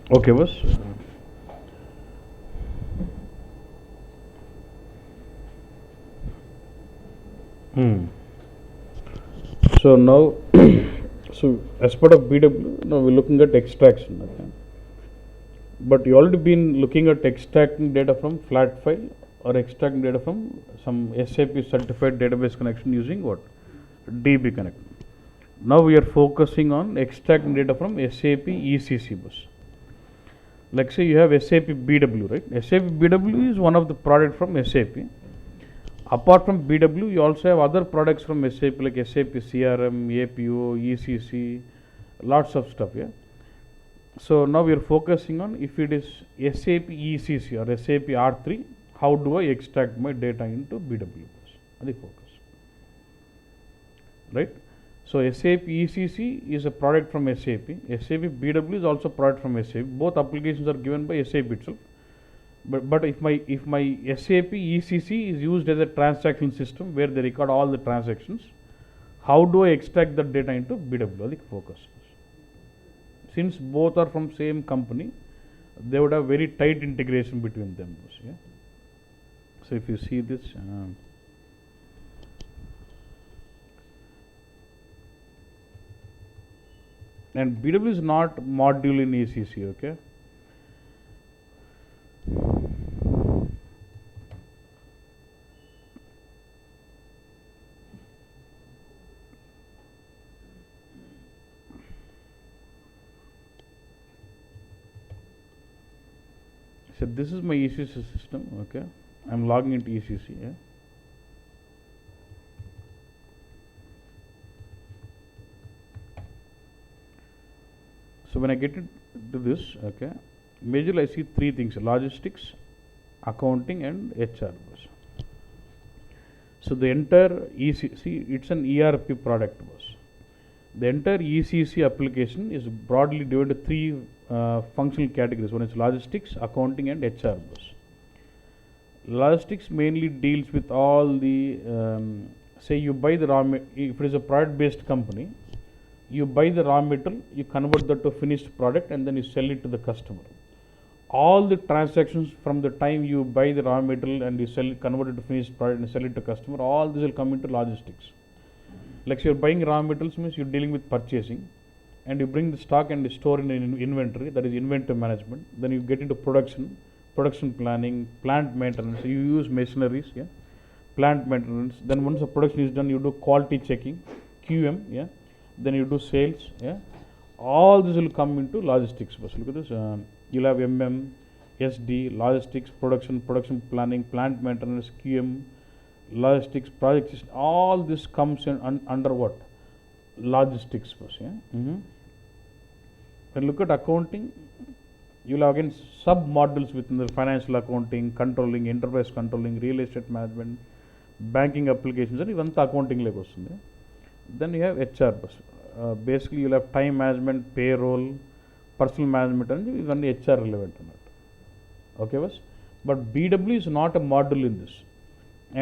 Okay, boss. Hmm. So now, so as part of BW, now we're looking at extraction. Okay? But you already been looking at extracting data from flat file or extracting data from some SAP certified database connection using what? DB Connect. Now we are focusing on extracting data from SAP ECC bus. Like say you have SAP BW, right? SAP BW is one of the product from SAP. Apart from BW, you also have other products from SAP like SAP CRM, APO, ECC, lots of stuff. Yeah. So now we are focusing on if it is SAP ECC or SAP R3, how do I extract my data into BW? That's the focus, right? So SAP ECC is a product from SAP. SAP BW is also product from SAP. Both applications are given by SAP itself. But if my SAP ECC is used as a transaction system where they record all the transactions, how do I extract that data into BW? That's the focus. Since both are from same company, they would have very tight integration between them. Yeah. So if you see this, and BW is not module in ECC. Okay. So this is my ECC system. Okay. I'm logging into ECC. Yeah. So when I get into this, okay, majorly I see three things: logistics, accounting, and HR. So the entire ECC, it's an ERP product. The entire ECC application is broadly divided into three functional categories. One is logistics, accounting, and HR. Logistics mainly deals with all the say you buy the raw if it is a product based company, you buy the raw material, you convert that to a finished product, and then you sell it to the customer. All the transactions from the time you buy the raw material and you sell it, convert it to finished product and sell it to customer, all this will come into logistics. Like you're buying raw materials means you're dealing with purchasing, and you bring the stock and you store in an inventory, that is inventory management. Then you get into production planning, plant maintenance. So you use machineries, yeah, plant maintenance. Then once the production is done, you do quality checking, QM, yeah. Then you do sales, yeah. All this will come into logistics. Look at this. You'll have SD, logistics, production planning, plant maintenance, QM, logistics, project system. All this comes in under what? Logistics. Yeah. When you look at accounting, you'll have again sub modules within the financial accounting, controlling, enterprise controlling, real estate management, banking applications, and even the accounting like వస్తుంది. Then you have HR. Basically you'll have time management, payroll, personal management, and even HR relevant. Okay, but BW is not a module in this,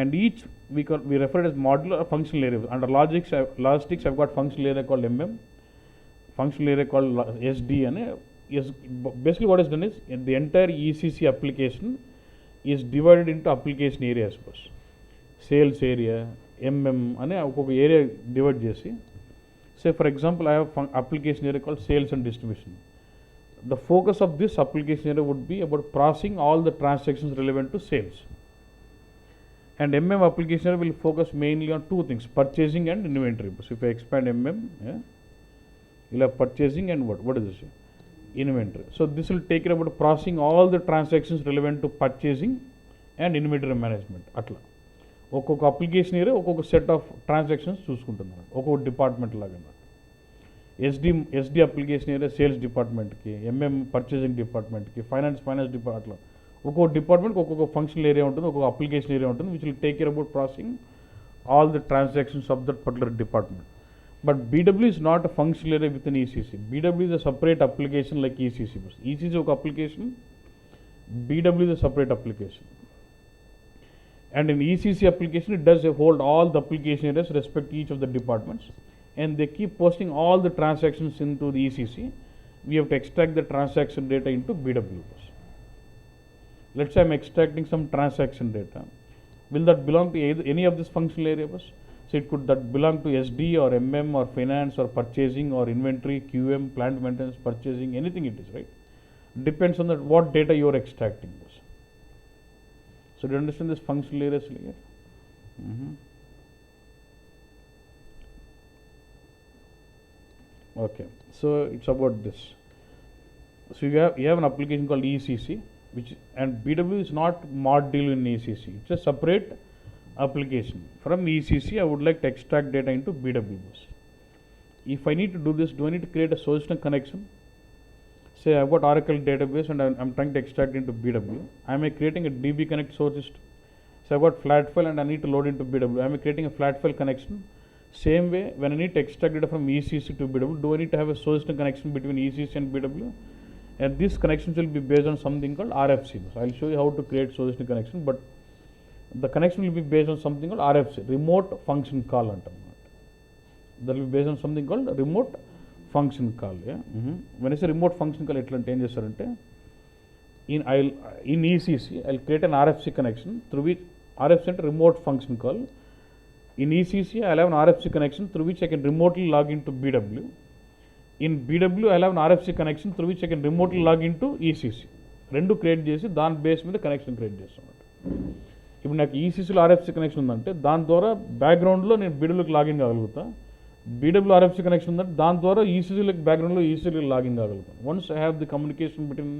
and each we refer it as module or functional area. Under logistics I've got functional area called functional area called SD, and basically what is done is the entire ECC application is divided into application areas. Sales area, అనే ఒక్కొక్క area divide చేసి, say for example I have application area called sales and distribution. The focus of this application area would be about processing all the transactions relevant to sales, and application area will focus mainly on two things: purchasing and inventory. So if I expand yeah, you'll have purchasing and what is this? Inventory. So this will take care about processing all the transactions relevant to purchasing and inventory management. Atla ఒక్కొక్క application area ఒక్కొక్క set of transactions చూసుకుంటున్నారు, ఒక్కొక్క department లాగా. SD application area sales డిపార్ట్మెంట్కి, purchasing డిపార్ట్మెంట్కి, finance department, అట్లా ఒక్కొక్క డిపార్ట్మెంట్కి ఒక్కొక్క ఫంక్షనల్ ఏరియా ఉంటుంది, ఒక్కొక్క అప్లికేషన్ ఏరియా ఉంటుంది, which will take care about processing all the transactions of that particular department. But BW is not a functional area within ECC. BW is a separate application like ECC. ECC is an application, BW is a separate application. And in ECC application, it does hold all the application areas respect each of the departments, and they keep posting all the transactions into the ECC. we have to extract the transaction data into BW bus. Let's say I'm extracting some transaction data. Will that belong to any of these functional area bus? So it could that belong to SD or MM or finance or purchasing or inventory, QM, plant maintenance, purchasing, anything it is, right? Depends on what data you are extracting. So do you understand this functional areas here? Okay, so it's about this. So you have an application called ECC, and BW is not module in ECC. It's a separate application. From ECC, I would like to extract data into BW bus. If I need to do this, do I need to create a source system connection? Say I've got Oracle database and I'm trying to extract into BW. Am I creating a DB Connect source system? So I've got flat file and I need to load into BW. Am I creating a flat file connection? Same way, when I need to extract data from ECC to BW, do I need to have a source system connection between ECC and BW? And these connections will be based on something called RFC. So I'll show you how to create source system connection, but the connection will be based on something called RFC, remote function call. That will be based on something called remote function call. Yeah. When I say remote function call, in ECC, I'll create an RFC connection through which RFC and remote function call. In ECC, I'll have an RFC connection through which I can remotely log into BW. In BW, I'll have an RFC connection through which I can remotely log into ECC. Rendu create chesi దాని base మీద connection create చేస్తాను. ఇప్పుడు నాకు ఈసీసీలో RFC connection ఉందంటే దాని ద్వారా బ్యాక్గ్రౌండ్లో నేను బీడబ్ల్యూకి లాగిన్ కాగలుగుతా. బీడబ్ల్యూ ఆర్ఎఫ్సీ కనెక్షన్ ఉందంటే దాని ద్వారా ఈసీసీలోకి బ్యాక్గ్రౌండ్లో ఈసీసీలోకి లాగిన్ కాగలుగుతాను. Once I have the communication between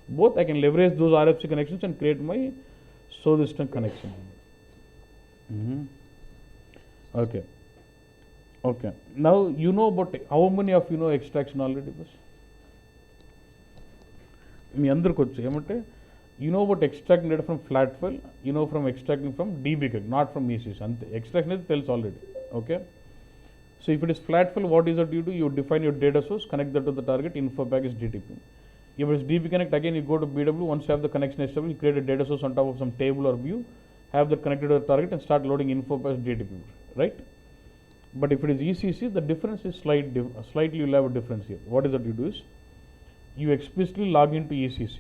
both, I can leverage those RFC connections and create my source system connection. Okay. Okay. Now you know about how many of you know extraction already? మీ అందరికి వచ్చు ఏమంటే you know about extracting data from flat file, you know from extracting from DB Connect, not from ECC. అంతే extraction అయితే తెలుసు already. Okay. So if it is flat file, what is that you do? You define your data source, connect that to the target, info package DTP. If it is DB Connect, again you go to BW, once you have the connection established, you create a data source on top of some table or view, have that connected to the target and start loading info package DTP, right? But if it is ECC, the difference is slightly you will have a difference here. What is that you do is, you explicitly log into ECC,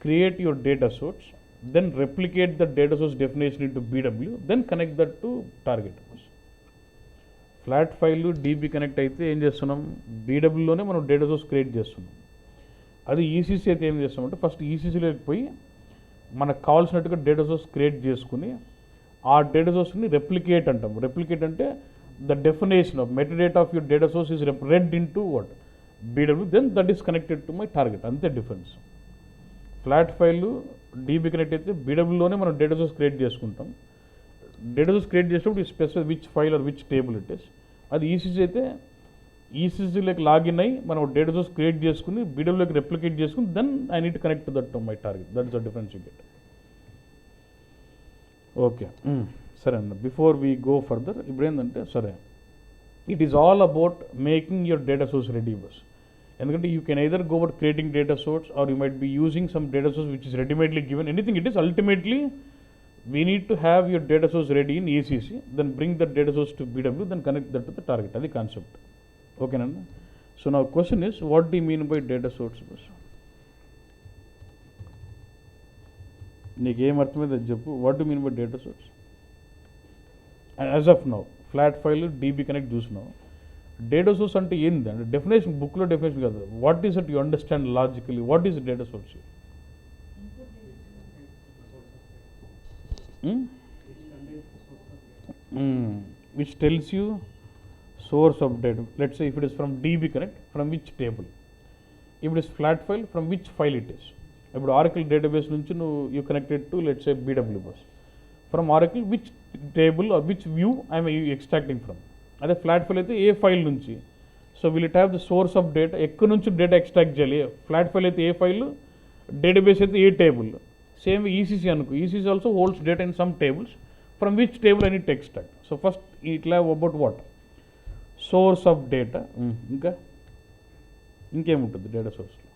create your data source, then replicate the data source definition into BW, then connect that to target. Flat file DB Connect అయితే ఏం చేస్తున్నాం, BWలోనే మనం data source create చేస్తున్నాం. అది ECC అయితే ఏం చేస్తామంటే first ఈసీసీలోకి పోయి మనకు కావాల్సినట్టుగా డేటా సోర్స్ క్రియేట్ చేసుకుని ఆ డేటా సోర్స్ని రెప్లికేట్ అంటాం. రెప్లికేట్ అంటే the definition of metadata of your data source is read in to what BW, then that is connected to my target. అంతే difference. Flat file DB connect అయితే BWలోనే మనం data source create చేసుకుంటాం. Data source create చేసినప్పుడు ఈ specify which file or which table it is. అది ECC అయితే ఈసీసీలోకి లాగిన్ అయ్యి మనం డేటా సోర్స్ క్రియేట్ చేసుకుని BWలోకి రెప్లికేట్ చేసుకుని then I need to connect to that to my target. That is the difference you get. Okay, సరే అన్న. బిఫోర్ వీ గో ఫర్దర్, ఇప్పుడు ఏంటంటే సరే, it is all about making your data source ready బస్. ఎందుకంటే you can either go about creating data source or you might be using some data source which is readymadely given. Anything it is, ultimately we need to have your data source ready in ECC, then bring that data source to BW, then connect that to the target. That's the concept. Okay, Nanda? So now question is, what do you mean by data source? నీకు ఏం అర్థమైంది చెప్పు. What do mean by data source? As of now flat file DB Connect చూసినావు. Data source అంటే ఏంది అంటే definition, బుక్లో definition కాదు. What is it you understand logically? What is data source? Which tells you source of data. Let's say if it is from DB Connect, from which table? If it is flat file, from which file it is? About Oracle database nunchi you connected to, let's say, BW bus. From Oracle, which table or which view I am extracting from? Ade flat file aithe a file nunchi. So will it have the source of data? Ekkadi nunchi data extract cheyali. Flat file aithe a file, database aithe a table. Same way ECC anuko. ECC also holds data in some tables. From which table I need to extract? So first it will have about what? Source of data. ఇంకా ఇంకేముంటుంది data సోర్స్లో?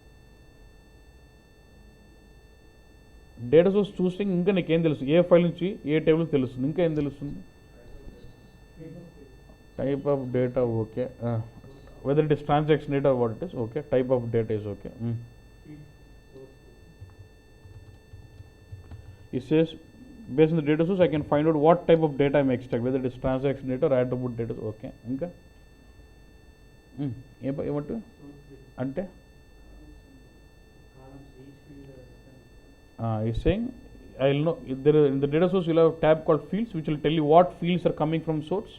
Data source చూస్తే ఇంకా నీకేం తెలుస్తుంది? ఏ file నుంచి ఏ table తెలుస్తుంది? ఇంకా ఏం తెలుస్తుంది? Type of data. Okay, whether it is transaction data or what it is. Okay, type of data is okay. It says based on the data source I can find out what type of data I am extract, whether it is transaction data or attribute data. Okay, ఇంకా ఏమంటే అంటే is saying I will know there in the data source you will have a tab called fields which will tell you what fields are coming from source.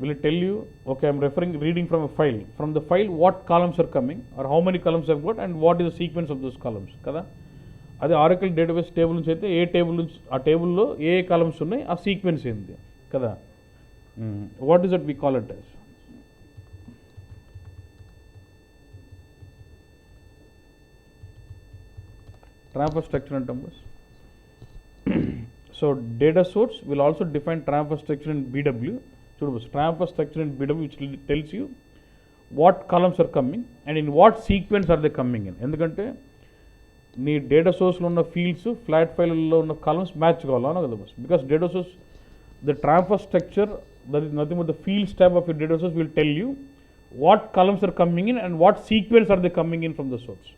Will it tell you, okay, I am reading from a file, from the file what columns are coming or how many columns I have got and what is the sequence of those columns కదా. అదే Oracle database table నుంచి అయితే ఏ table నుంచి ఆ టేబుల్లో ఏ columns ఉన్నాయి ఆ sequence ఏంది కదా. What is that we call it as. Transfer structure అంటాం బస్. So data source will also define transfer structure in BW. చూడు బస్, transfer structure in BW which tells you what columns are coming and in what sequence are they coming in. ఎందుకంటే నీ data సోర్స్లో ఉన్న fields flat ఫైల్లో ఉన్న columns match కావాలన్నా కదా బస్. Because data source the transfer structure that is nothing but the fields type of your data source will tell you what columns are coming in and what sequence are they coming in from the source.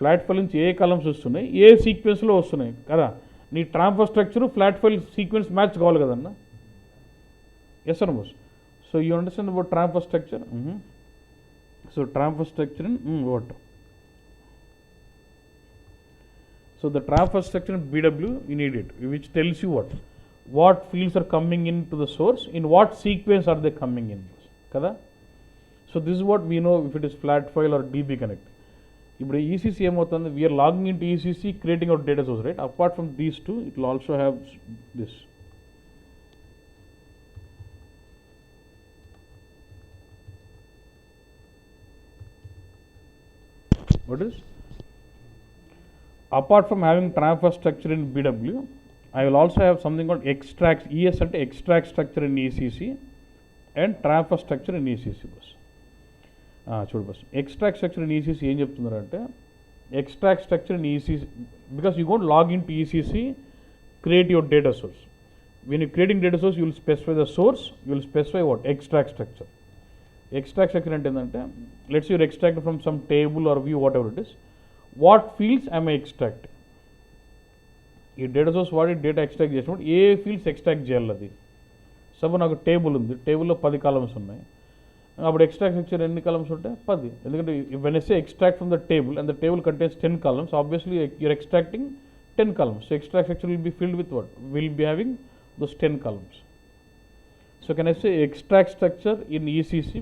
Flat file నుంచి ఏ columns వస్తున్నాయి ఏ సీక్వెన్స్లో వస్తున్నాయి కదా. నీ transfer structure flat file sequence match కావాలి కదన్నా. ఎస్ అన్న బస్. So you understand about transfer structure. So transfer structure in what. So the transfer structure in BW you need it, which tells you what fields are coming into the source, in what sequence are they coming in kada. So this is what we know if it is flat file or DB connect. ఇప్పుడు ECC ఏమవుతుంది, we are logging into ECC creating our data source, right? Apart from these two it will also have this. What is? Apart from having transfer structure in BW, I will also have something called extract, ES అంటే extract structure in ECC and transfer structure in ECC bus. చూడు bus, extract structure in ECC ఏం చెప్తున్నారంటే, extract structure in ECC because you won't log into ECC, create your data source. When you're creating data source, you will specify the source, you will specify what? Extract structure. Extract structure అంటే ఏంటంటే, let's say you're extracting from some table or view, whatever it is. What fields I may extract. ఈ data source వాడి data extract చేసినప్పుడు ఏ fields extract చేయాలి అది. Suppose నాకు table ఉంది, టేబుల్లో 10 కాలమ్స్ ఉన్నాయి. అప్పుడు ఎక్స్ట్రాక్ట్ సెక్షన్ ఎన్ని కాలమ్స్ ఉంటాయి? 10. ఎందుకంటే when I say extract from the table and the table contains 10 columns, obviously you're extracting 10 columns. So extract section will be filled with what? Will be having those 10 columns. So can I say extract structure in ECC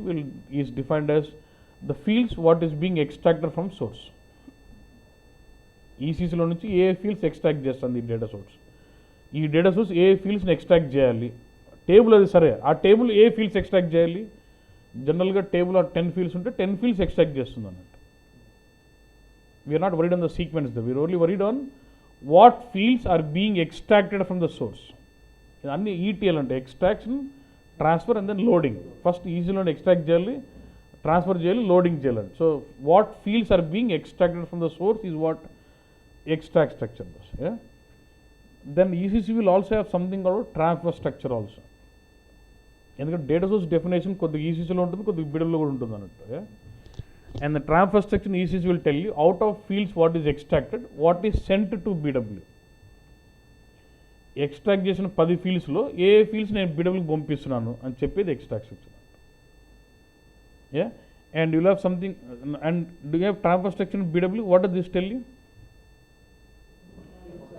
is defined as the fields what is being extracted from source. ఈసీసీలో నుంచి ఏ fields extract చేస్తుంది ఈ data source. ఈ data source ఏ ఫీల్డ్స్ని extract చేయాలి. Table అది సరే, ఆ టేబుల్ ఏ ఫీల్డ్స్ ఎక్స్ట్రాక్ట్ చేయాలి. జనరల్గా టేబుల్ 10 ఫీల్డ్స్ ఉంటే 10 ఫీల్డ్స్ ఎక్స్ట్రాక్ట్ చేస్తుంది అన్నట్టు. We're not worried on the sequence, we're only worried on what fields are being extracted from the source. అన్ని ఈటీఎల్ అంటే extraction, transfer and then loading. First ఈజీలో extract చేయాలి, transfer చేయాలి, loading చేయాలి. So what fields are being extracted from the source is what extract structure. Yeah? Then ECC will also have something called transfer structure also. ఎందుకంటే data source definition కొద్దిగా ఈసీసీలో ఉంటుంది, కొద్దిగా బిడబ్లో కూడా ఉంటుంది అన్నట్టు. And the transfer structure ECC will tell you out of fields what is extracted, what is sent to BW. Extract చేసిన 10 ఫీల్డ్స్లో ఏ fields నేను బిడబ్ల్యూకి పంపిస్తున్నాను అని చెప్పేది extract structure. Yeah, and you have something and do have transfer structure in BW. What does this tell you?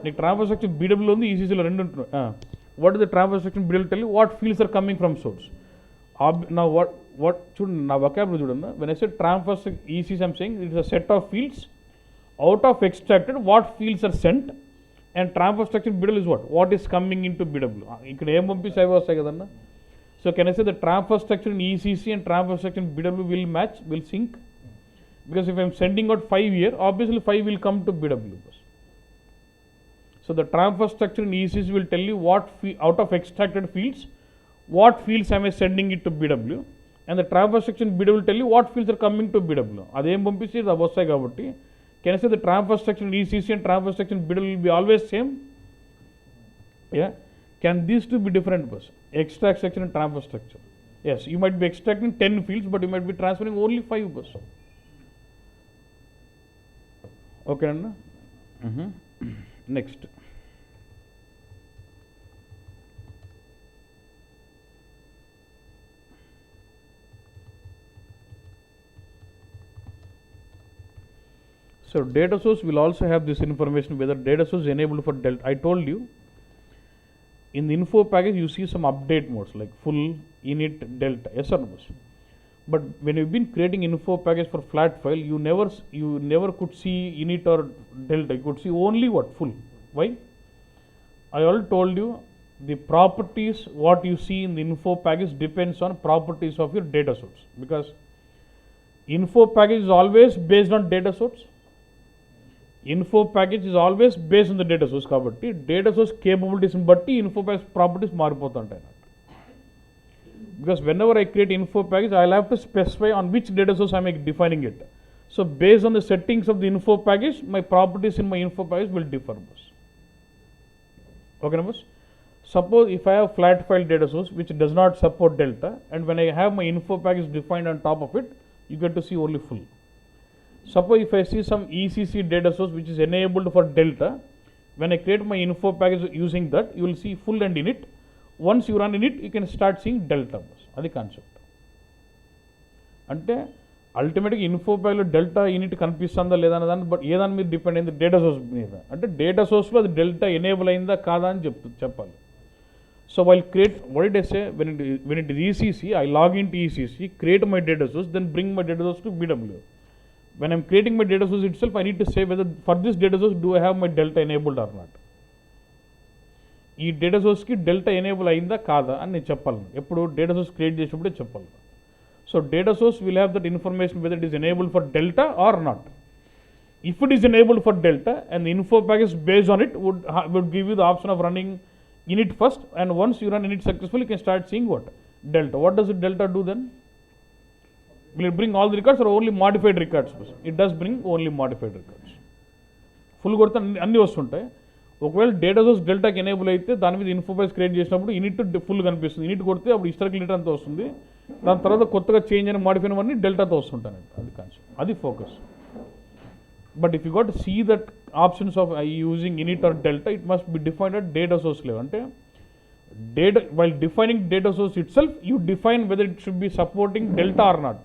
నీకు transfer structure BW ఉంది, ఈసీసీలో 2 ఉంటున్నాయి. What is the transfer structure BW tell you what fields are coming from source. నా what చూడండి, నా vocabulary చూడండి. When I said transfer ECC I'm saying it is a set of fields out of extracted what fields are cent and transfer structure BW is what is coming in to BW. ఇక్కడ ఏం పంపిస్తే అవి వస్తాయి కదన్నా. So can I say the transfer structure in ECC and transfer structure in BW will sync. Because if I am sending out 5 here, obviously 5 will come to BW. So the transfer structure in ECC will tell you what out of extracted fields, what fields am I sending it to BW, and the transfer structure in BW will tell you what fields are coming to BW. అదేం పంపిస్తే ఇది వస్తాయి కాబట్టి can I say the transfer structure in ECC and transfer structure in BW will be always same? Yeah. Can these two be different? Extract structure and transfer structure. Yes, you might be extracting 10 fields, but you might be transferring only 5 bus. Okay, Anna? Next. So data source will also have this information whether data source is enabled for delta. I told you in the info package you see some update modes like full, init, delta, yes or no. But when you've been creating info package for flat file, you never could see init or delta. You could see only what? Full. Why? I already told you the properties what you see in the info package depends on properties of your data source, because info package is always based on data source. Info package is always based on the data source కాబట్టి data source capabilities బట్టి info package properties మారిపోతుంటాయి. Because whenever I create info package, I'll have to specify on which data source I'm defining it. So based on the settings of the info package, my properties in my info package will differ. Okay, numbers. Suppose if I have flat file data source which does not support delta, and when I have my info package defined on top of it, you get to see only full. Suppose if I see some ECC data source which is enabled for delta, when I create my info package using that, you will see full and init. Once you run init, you can start seeing delta. That's the concept. అంటే అల్టిమేట్గా info ప్యాక్లో delta unit కనిపిస్తుందా లేదా అనే దాన్ని but ఏదాని మీద depend అయింది data source మీద. అంటే డేటా సోర్స్లో అది డెల్టా ఎనేబుల్ అయిందా కాదా అని చెప్పాలి. So while create what it is when it is ECC, I log into ECC, create my data source, then bring my data source to BW. When I'm creating my data source itself, I need to say whether for this data source do I have my delta enabled or not. ఈ data సోర్స్కి delta enable అయిందా కాదా అని నేను చెప్పాలి. ఎప్పుడు data source create చేసినప్పుడే చెప్పాలి. So data source will have that information whether it is enabled for delta or not. If it is enabled for delta and the info package based on it would give you the option of running init first, and once you run init successfully, you can start seeing what? Delta. What does it delta do then? Will it bring all the records or only modified records? It does bring only modified records. Full కొడితే అన్నీ వస్తుంటాయి. ఒకవేళ data source డెల్టాకి enable అయితే దాని మీద info package create చేసినప్పుడు in it full కనిపిస్తుంది. In it కొడితే అప్పుడు హిస్టారికల్ డేటా అంతా వస్తుంది. దాని తర్వాత కొత్తగా చేంజ్ అయిన మాడిఫై అయినవన్నీ డెల్టాతో వస్తుంటాయి. అది కాన్సెప్ట్, అది focus. But if you got see that options of using init or delta, it must be defined at data source level. అంటే data while defining data source itself you define whether it should be supporting delta or not.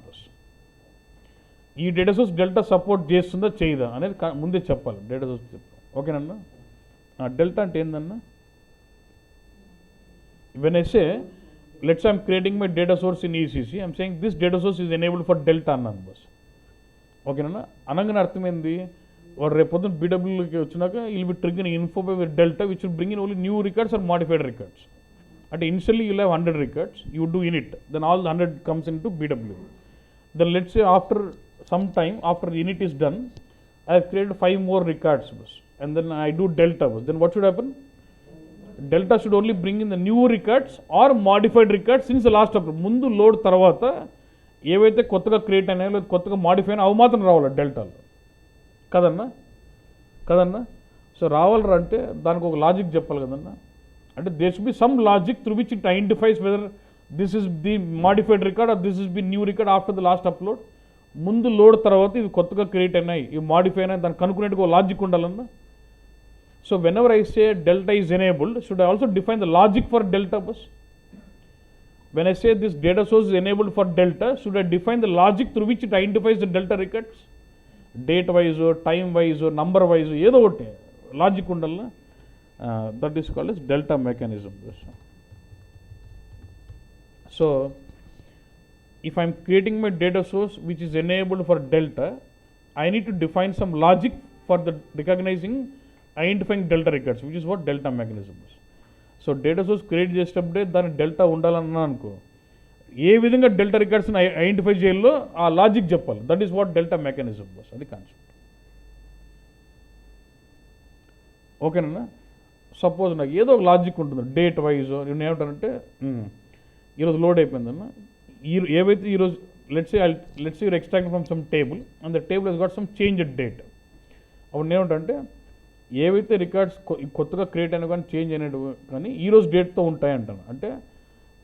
ఈ data source delta support చేస్తుందా చేయదా అనేది ముందే చెప్పాలి. Data source చెప్పాలి. ఓకేనన్నా? Delta అంటే ఏందన్నా? When I say let's I'm creating my data source in ECC, I'm saying this data source is enabled for delta అన్నాను బస్. ఓకేనా? అనగానే అర్థమైంది వాడు రేపు పొద్దున్న బీడబ్ల్యూకి వచ్చినాక will be trigger info with delta which will bring in only new records or modified records. అంటే initially you'll have 100 records, you do init, then all 100 comes in to BW. Then let's say after some time, after init is done, I have created 5 more records bus, and then I do delta bus. Then what should happen? Delta should only bring in the new records or modified records since the last upload. ముందు load తర్వాత ఏవైతే కొత్తగా create అయినాయో లేదా కొత్తగా modify అయినా అవి మాత్రం రావాలి డెల్టాలో. కదన్నా? సో రావాలంటే దానికి ఒక లాజిక్ చెప్పాలి కదన్నా. అంటే there should be some logic through which it identifies whether this is the modified record or this is be new record after the last upload. ముందు లోడ్ తర్వాత ఇవి కొత్తగా క్రియేట్ అయినాయి, ఇవి మాడిఫై అయినాయి, దాన్ని కనుక్కునేట్టుగా ఒక లాజిక్ ఉండాలన్నా. So when ever I say delta is enabled, should I also define the logic for delta bus. When I say this data source is enabled for delta, should I define the logic through which it identifies the delta records. Date wise, time wise, number wise ఏదో ఒకటి logic ఉండాలన్నా. That is called as delta mechanism. So if I am creating my data source which is enabled for delta, I need to define some logic for the recognizing, identifying delta records, which is what delta mechanism is. So data source create చేసేటప్పుడే దాని delta ఉండాలన్నా అనుకో, ఏ విధంగా delta రికార్డ్స్ని identify చేయాలో ఆ logic చెప్పాలి. That is what delta mechanism bus. అది concept. ఓకేనా? సపోజ్ నాకు ఏదో ఒక లాజిక్ ఉంటుంది డేట్ వైజ్, నేను ఏమంటానంటే ఈరోజు లోడ్ అయిపోయిందన్న, ఏవైతే ఈరోజు let's your extract from some table and the table has got some change date. అప్పుడు ఏమంటే ఏవైతే రికార్డ్స్ కొత్తగా క్రియేట్ అయినా కానీ చేంజ్ అయినట్టు కానీ ఈరోజు డేట్తో ఉంటాయి అంటాను. అంటే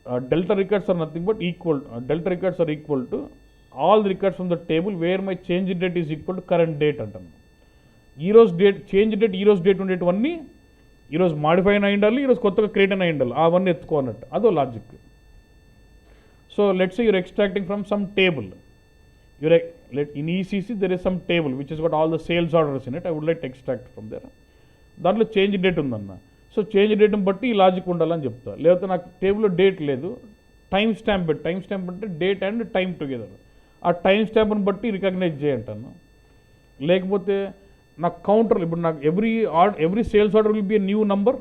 delta records are nothing but equal, delta records are equal to all the records from the table where my change date is equal to current date అంటాను. ఈరోజు డేట్ చేంజ్ డేట్ ఈరోజు డేట్ ఉండేటివన్నీ ఈరోజు మాడిఫై అయిన ఉండాలి, ఈరోజు కొత్తగా create అయిన ఉండాలి, అవన్నీ ఎత్తుకోనట్టు. అదో logic. So let's your extracting from some table. In ECC there is some table which has got all the sales orders in it. I would like to extract from there. దాంట్లో change date ఉందన్న. So change డేట్ని బట్టి ఈ logic ఉండాలని చెప్తా. లేకపోతే నాకు టేబుల్లో date లేదు, టైం స్టాంప్ పెట్టి, టైం స్టాంప్ అంటే డేట్ అండ్ టైం టుగెదర్, ఆ టైం స్టాంప్ని బట్టి రికగ్నైజ్ చేయంటాను. లేకపోతే నాకు కౌంటర్, ఇప్పుడు నాకు every sales order will be a new number.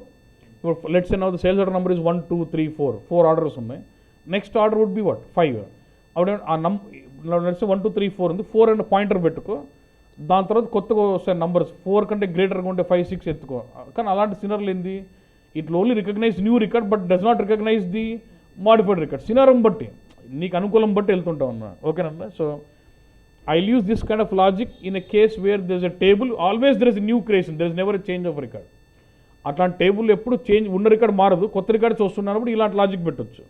ఇప్పుడు let's say now the sales order number is 1 2 3 4, 4 orders ఉన్నాయి. Next order would be what 5. అప్పుడు ఆ లెట్స్ 1 2 3 4 ఉంది, 4 అండ్ పాయింటర్ పెట్టుకో. దాని తర్వాత కొత్తగా వస్తాయి నంబర్స్ 4 కంటే గ్రేటర్గా ఉంటే 5 6 ఎత్తుకో. కానీ అలాంటి సినారీలు ఏంది, it only recognise new record but does not recognise the modified record. సినారం బట్టి నీకు అనుకూలం బట్టి వెళ్తుంటాం అన్న. ఓకేనన్నా. So I'll use this kind of logic in a case where there's a table, always there is a new creation, there is never a change of record. అట్లాంటి table ఎప్పుడు చేంజ్ ఉన్న రికార్డ్ మారదు, కొత్త రికార్డ్ చూస్తున్నప్పుడు ఇలాంటి logic పెట్టచ్చు.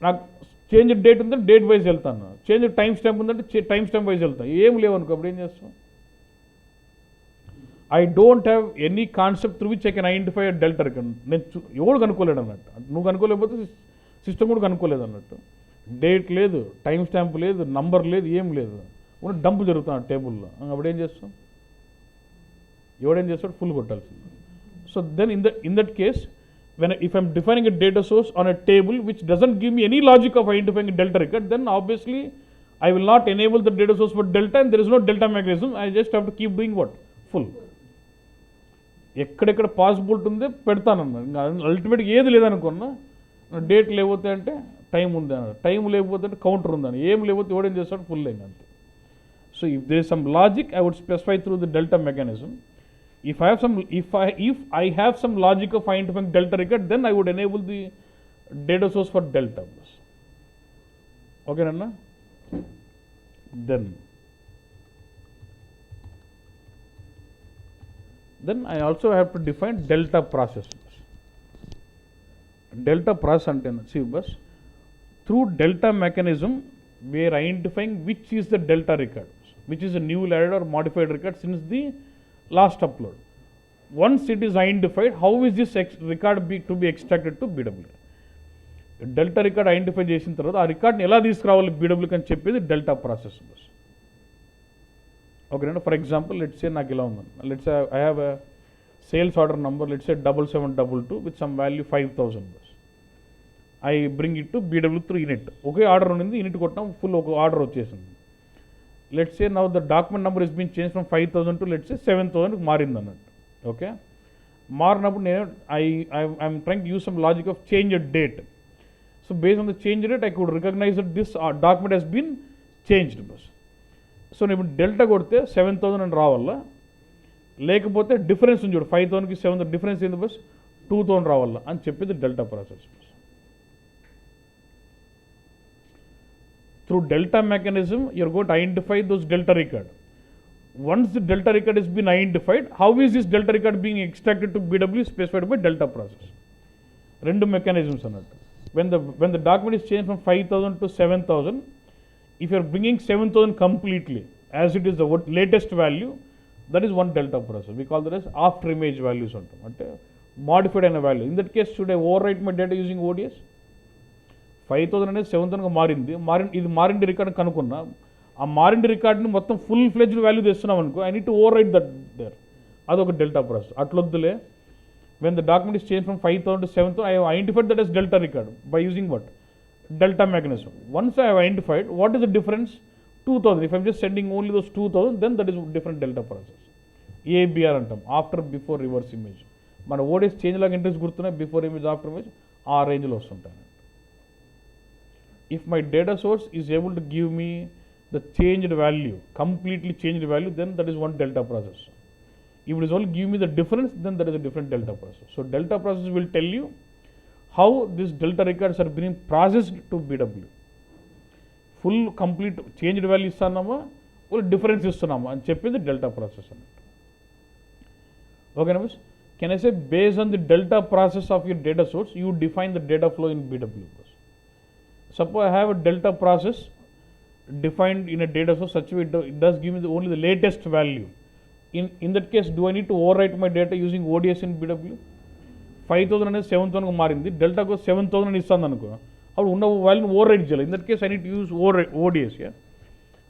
నాకు change date ఉందంటే డేట్ వైజ్ వెళ్తాను, చేంజ్ టైం స్టాంప్ ఉందంటే టైం స్టాంప్ వైజ్ వెళ్తాను. ఏం లేవనుకో అప్పుడు ఏం చేస్తాం. I don't have any concept through which I can identify a delta record. నేను ఎవడు కనుక్కోలేడు అన్నట్టు, నువ్వు కనుక్కోలేకపోతే సిస్టమ్ కూడా కనుక్కోలేదు అన్నట్టు. డేట్ లేదు, టైం స్టాంప్ లేదు, నంబర్ లేదు, ఏం లేదు, డంప్ జరుగుతాను టేబుల్లో. అప్పుడు ఏం చేస్తాం, ఎవడేం చేస్తాడు, ఫుల్ కొట్టాల్సింది. So then in that case, if I'm defining a data source on a table which doesn't give me any logic of identifying a delta record, then obviously I will not enable the data source for delta, and there is no delta mechanism. I just have to keep doing what, full. ఎక్కడెక్కడ possibility ఉందే పెడతానన్నా. ఇంకా అల్టిమేట్గా ఏది లేదనుకున్నా, date లేకపోతే అంటే time ఉంది అన్న, టైం లేకపోతే అంటే కౌంటర్ ఉందని, ఏం లేకపోతే ఎవడేం చేస్తాడు, ఫుల్ అయింది అంతే. So if there is some logic I would specify through the delta mechanism. If I have some logic of identifying delta record, then I would enable the data source for delta. Okay, Nana? Then I also have to define delta process. Delta process ante see bus through delta mechanism we are identifying which is the delta record, which is a new added or modified record since the last upload. Once it is identified, how is this record to be extracted to BW? Delta record identify చేసిన తర్వాత ఆ రికార్డ్ని ఎలా తీసుకురావాలి బీడబ్ల్యూకి అని చెప్పేది delta process. బస్ ఓకేనా. ఫర్ ఎగ్జాంపుల్ లెట్స్ సే నాకు ఇలా ఉందండి, let's I have a sales order number let's say 7722 with some value 5000. బస్ I bring it to BW through init. ఒకే ఆర్డర్ ఉండింది, ఇనిట్ కొట్టాం, ఫుల్ ఒక ఆర్డర్ వచ్చేసింది. Let's say now the document number is been change from 5000 to let's say 7000కి మారింది అన్నట్టు. Okay, మారినప్పుడు నేను I'm trying to use some logic of change a date. So based on the change date I could recognise that this document has been changed. బస్ so నేను ఇప్పుడు delta కొడితే 7000 అని రావాలా, లేకపోతే డిఫరెన్స్ ఉంది చూడు 5000కి 7000 డిఫరెన్స్ ఏంది బస్ 2000 రావాలా అని చెప్పేది delta process. Through delta mechanism, you are going to identify those delta record. Once the delta record has been identified, how is this delta record being extracted to BW specified by delta process? Rendu mechanisms annattu. When the document is changed from 5000 to 7000, if you are bringing 7000 completely as it is the latest value, that is one delta process. We call that as after image values antam. Ante modified aina value. In that case, should I overwrite my data using ODS? 5000 అనేది 7000గా మారింది, ఇది మారింది record కనుక్కున్నా, ఆ మారింది రికార్డ్ని మొత్తం full fledged value తెస్తున్నాం అనుకో, I need to overwrite that there. అదొక డెల్టా ప్రాసెస్. అట్లొద్దులే. When the document is change from 5000 to 7000, I have identified that as delta record by using what? Delta mechanism. Once I have identified what is the difference, 2000. If I am just sending only those 2000, then that is different delta process. ABR అంటాం, after before reverse image. మన ఓడీస్ change లాగా interest గుర్తున్నాయి, before image after image ఆ రేంజ్లో వస్తుంటాయి. If my data source is able to give me the changed value, completely changed value, then that is one delta process. If it is only give me the difference, then that is a different delta process. So delta process will tell you how these delta records are being processed to BW. Full complete changed value ఇస్తున్నామా, difference ఇస్తున్నామా అని చెప్పేది delta process అన్నట్టు. ఓకేనా miss. can I say based on the delta process of your data source, you define the data flow in BW bus. Suppose I have a delta process defined in a data source such a way it does give me only the latest value. In that case, do I need to overwrite my data using ODS in BW? 5000 అనేది 7000 మారింది, డెల్టాకు 7000 అని ఇస్తాను అనుకో, అప్పుడు ఉన్న వాల్యూని over right చేయాలి. In that case I neat use ODIs.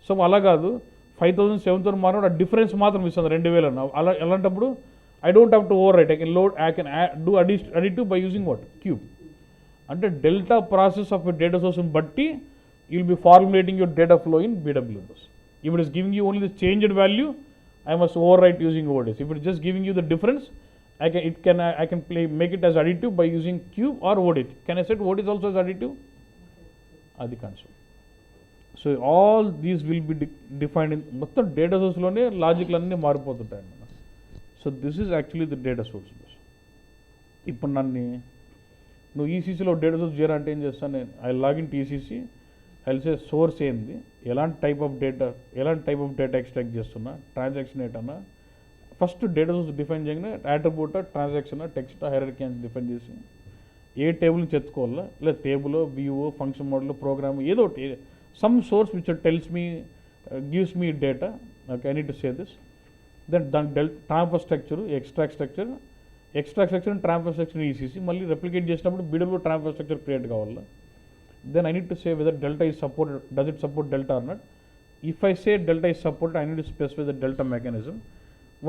So అలా కాదు, 5000 7000 మారినప్పుడు ఆ డిఫరెన్స్ మాత్రం ఇస్తుంది 2000 అన్న. అలాంటప్పుడు I don't have to over right, I can do additive by using what cube. అంటే డెల్టా ప్రాసెస్ ఆఫ్ డేటా సోర్స్ని బట్టి you will be formulating your data flow in BW bus. If it is giving you only the changed value, I must overwrite using ODS. If it is just giving you the difference, I can make it as additive by using cube or ODit. Can I set ODit also as additive? Adi concept. So all these will be defined in మొత్తం data source లోనే లాజిక్లు అన్నీ మారిపోతుంటాయి అన్నమాట. So this is actually the data source bus. ఇప్పుడు నువ్వు ఈసీసీలో data source చేయాలంటే ఏం చేస్తాను నేను? I login ECC, I'll say source ఏంది, ఎలాంటి టైప్ ఆఫ్ డేటా ఎక్స్ట్రాక్ట్ చేస్తున్నా, ట్రాన్సాక్షన్ ఏంటన్నా, ఫస్ట్ డేటా సోర్స్ డిఫైన్ చేయగానే యాట్రిబ్యూట్, ట్రాన్సాక్షన్, టెక్స్ట్, హైరార్కీ అని డిఫైన్ చేసి ఏ టేబుల్ నుంచి ఎత్తుకోవాలా, లేదా table, view, function model, program, ఏదో ఒకటి some source which tells me gives me data. Okay, I need to say this. Then దాని transfer structure, extract structure and transfer structure ECC, మళ్ళీ రెప్లికేట్ చేసినప్పుడు బిడబ్ల్యూ ట్రాన్స్ఫర్ స్ట్రక్చర్ క్రియేట్ కావాలా. Then I need to say whether delta is supported, does it support delta or not. If I say delta is supported, I need to specify the delta mechanism.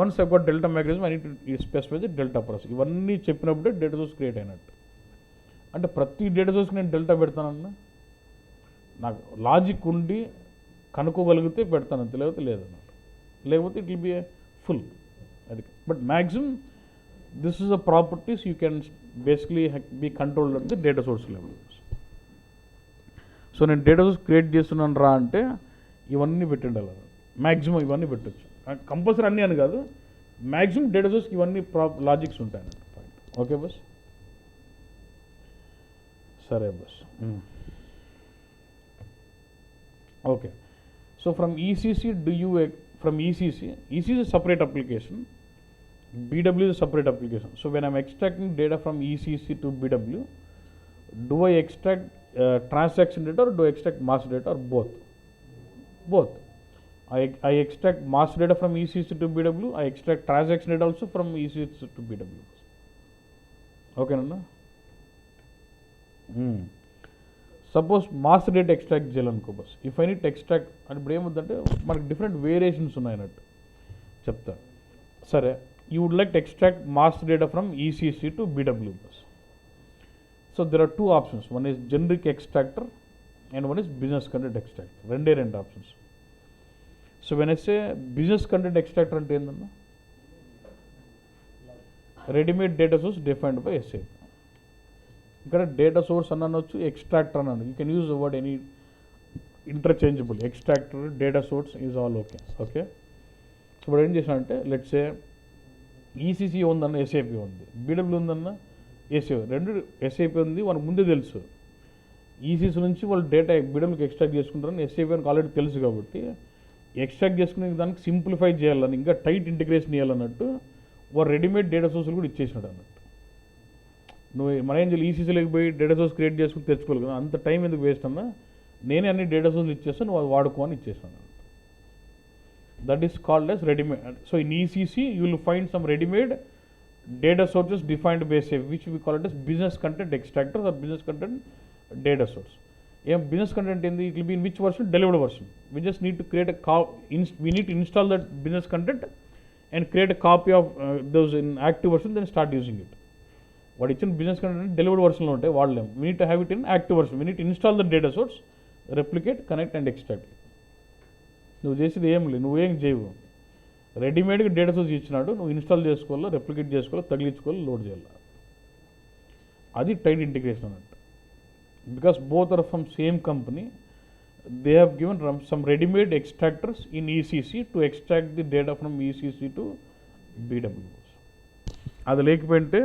Once I've got delta mechanism, I need to specify the delta process. ఇవన్నీ చెప్పినప్పుడే data source create అయినట్టు. అంటే ప్రతి data సోర్స్కి నేను delta పెడతానన్నా, నాకు logic ఉండి కనుక్కోగలిగితే పెడతాను, అంతే, లేకపోతే లేదన్నట్టు. లేకపోతే ఇట్ విల్ బి ఫుల్. అది but maximum this is the properties you can basically be controlled at the data source level. So నేను డేటా సోర్స్ క్రియేట్ చేస్తున్నాను రా అంటే ఇవన్నీ పెట్టండి, అలా మ్యాక్సిమం ఇవన్నీ పెట్టచ్చు. కంపల్సరీ అన్నీ అని కాదు, మ్యాక్సిమం డేటా సోర్స్కి ఇవన్నీ లాజిక్స్ ఉంటాయి అన్నట్టు. ఓకే బస్, సరే bus. Okay, so from ECC ECC is a separate application, BW is a separate application. So when I'm extracting data from ECC to BW, do I extract transaction data or do I extract master data, or both? I extract master data from ECC to BW, I extract transaction data also from ECC to BW. Okay nanda? Suppose master data extract చేయాలనుకో బస్, if I need extract అంటే ఇప్పుడు ఏముందంటే మనకి different variations ఉన్నాయన్నట్టు చెప్తా. సరే, you would like to extract master data from ECC to BW బస్. So there are two options. One is generic extractor and one is business content extractor. రెండు options. So when I say business content extractor అంటే ఏంటన్నా, readymade data source defined by SAP. ఇక్కడ data source అనొచ్చు, extractor అన్నాను. You can use word any interchangeable. Extractor, data source is all okay. Okay, so ఇప్పుడు ఏం చేసినా అంటే let's say ECC ఉందన్న, SAP ఉంది, BW ఉందన్న, SAP, రెండు SAP ఉంది, మనకు ముందే తెలుసు. ఈసీసీ నుంచి వాళ్ళు డేటా BWకి ఎక్స్ట్రాక్ట్ చేసుకుంటారని SAP అని ఆల్రెడీ తెలుసు. కాబట్టి ఎక్స్ట్రాక్ట్ చేసుకునే దానికి సింప్లిఫై చేయాలని, ఇంకా టైట్ ఇంటిగ్రేషన్ చేయాలన్నట్టు వారు రెడీమేడ్ డేటా సోర్స్లు కూడా ఇచ్చేసినాడు అన్నట్టు. నువ్వు మన ఏం చేయాలి, ఈసీసీలోకి పోయి డేటా సోర్స్ క్రియేట్ చేసుకుని తెచ్చుకోవాలి కదా, అంత టైం ఎందుకు వేస్ట్ అన్నా, నేనే అన్ని డేటా సోర్స్లు ఇచ్చేస్తాను, నువ్వు అది వాడుకోని ఇచ్చేసాను. That is called as readymade. So in ECC you will find some readymade data sources defined by SAP, which we call it as business content extractors or business content data source. Business content in it will be in which version? Delivered version. We just need to create we need to install that business content and create a copy of those in active version, then start using it. What is in business content delivered version lo unte vaadalem. We need to have it in active version. We need to install the data source, replicate, connect and extract it. నువ్వు చేసేది ఏం లేదు, నువ్వేం చేయవు. రెడీమేడ్గా data source ఇచ్చినాడు, నువ్వు install చేసుకోవాలా, replicate చేసుకోవాలి, తగిలించుకోవాలి, లోడ్ చేయాలి. అది టైట్ ఇంటిగ్రేషన్ అన్నట్టు. Because both are from same company, they have given some readymade extractors in ECC to extract the data from ECC to BW. అది లేకపోయింటే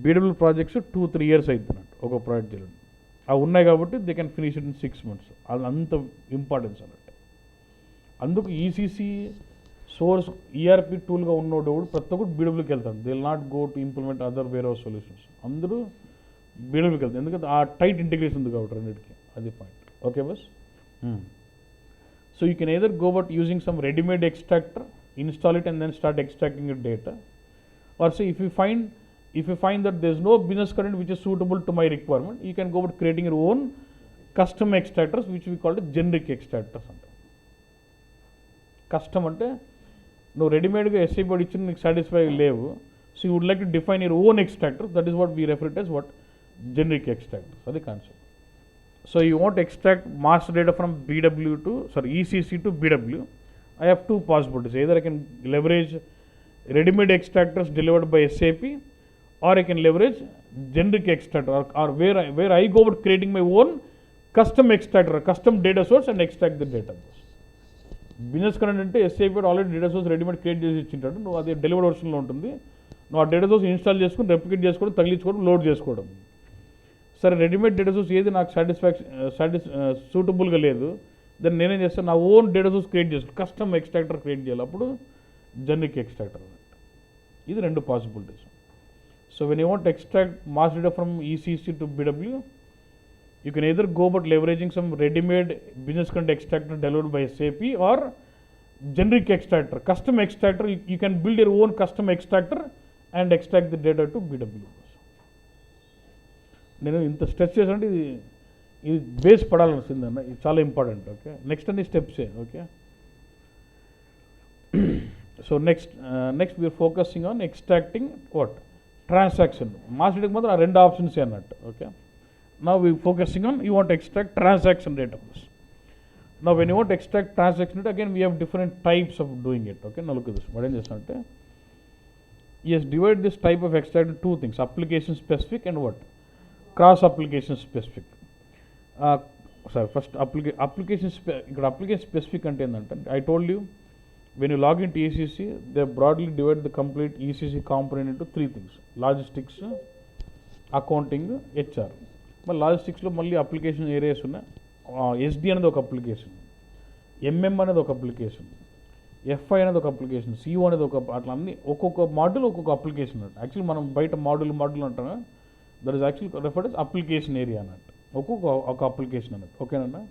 BW ప్రాజెక్ట్స్ 2-3 years అవుతున్నట్టు ఒక ప్రాజెక్ట్ చేయడం. అవి ఉన్నాయి కాబట్టి they can finish it in 6 months. అది అంత importance అన్నట్టు. అందుకు ఈసీసీ సోర్స్ ఈఆర్పి టూల్గా ఉన్నోడు ప్రతి ఒక్కరు బీడబ్ల్యూకి వెళ్తాడు. They will not go to implement other warehouse solutions. అందరూ బీడబ్ల్యూకి వెళ్తారు, ఎందుకంటే ఆ టైట్ ఇంటిగ్రేషన్ ఉంది కాబట్టి రెండింటికి. అది point. Okay bus. So you can either go about using some ready-made extractor, install it and then start extracting your data, or say if you find that there is no business current which is suitable to my requirement, you can go about creating your own custom extractors which we call it generic extractors అంటారు. Custom అంటే నువ్వు రెడీమేడ్గా SAP వాడు ఇచ్చిన నీకు satisfy లేవు. So you would like to define your own extractor. That is what we refer it as what generic extractors. అది concept. So you want to extract master data from ECC to BW. I have two possibilities. Either I can leverage ready-made extractors delivered by SAP, or I can leverage generic extractor, or where I go about creating my own custom extractor, custom data source and extract the data. Business current అంటే SAP already data source readymade create చేసి ఇచ్చింటాడు. నువ్వు అది delivered వర్షన్లో ఉంటుంది. నువ్వు ఆ data source install చేసుకుని replicate చేసుకోవడం, తగిలించుకోవడం, load చేసుకోవడం. సరే రెడీమేడ్ డేటా సోర్స్ ఏది నాకు సూటబుల్గా లేదు, దాన్ని నేనేం చేస్తాను, నా ఓన్ డేటా సోర్స్ క్రియేట్ చేస్తాను, కస్టమ్ ఎక్స్ట్రాక్టర్ క్రియేట్ చేయాలి. అప్పుడు జనరిక్ ఎక్స్ట్రాక్టర్ అన్నట్టు. ఇది రెండు possibilities. So when you want extract mass data from ECC to BW, you can either go about leveraging some ready-made business content extractor delivered by SAP, or generic extractor, custom extractor. You can build your own custom extractor and extract the data to BW. నేను ఇంత stress చేసానంటే ఇది base పడాలనిసిందన్న, ఇది చాలా important. Okay, next అన్ని స్టెప్సే. Okay, so next we're focusing on extracting what transaction. Master డేటాకి మాత్రం ఆ రెండు ఆప్షన్సే అన్నట్టు. Okay, now we focusing on you want to extract transaction data. Now when you want to extract transaction data, again we have different types of doing it. Okay, now look at this. What is this ante? Yes, divide this type of extract into two things: application specific and what cross application specific. First application specific ante endante, I told you when you log into ECC, they broadly divide the complete ECC component into three things: logistics, accounting, HR. మళ్ళీ లాజిస్టిక్స్లో మళ్ళీ application areas ఉన్నాయి. SD అనేది ఒక application, MM అనేది ఒక application, FI అనేది ఒక application, CO అనేది ఒక, అట్లా అన్ని ఒక్కొక్క మాడ్యూల్ ఒక్కొక్క అప్లికేషన్ అన్నట్టు. యాక్చువల్లీ మనం బయట మాడ్యూల్ అంటాం, that is actually referred as application area అన్నట్టు. ఒక అప్లికేషన్ అన్నట్టు. ఓకేనన్నా.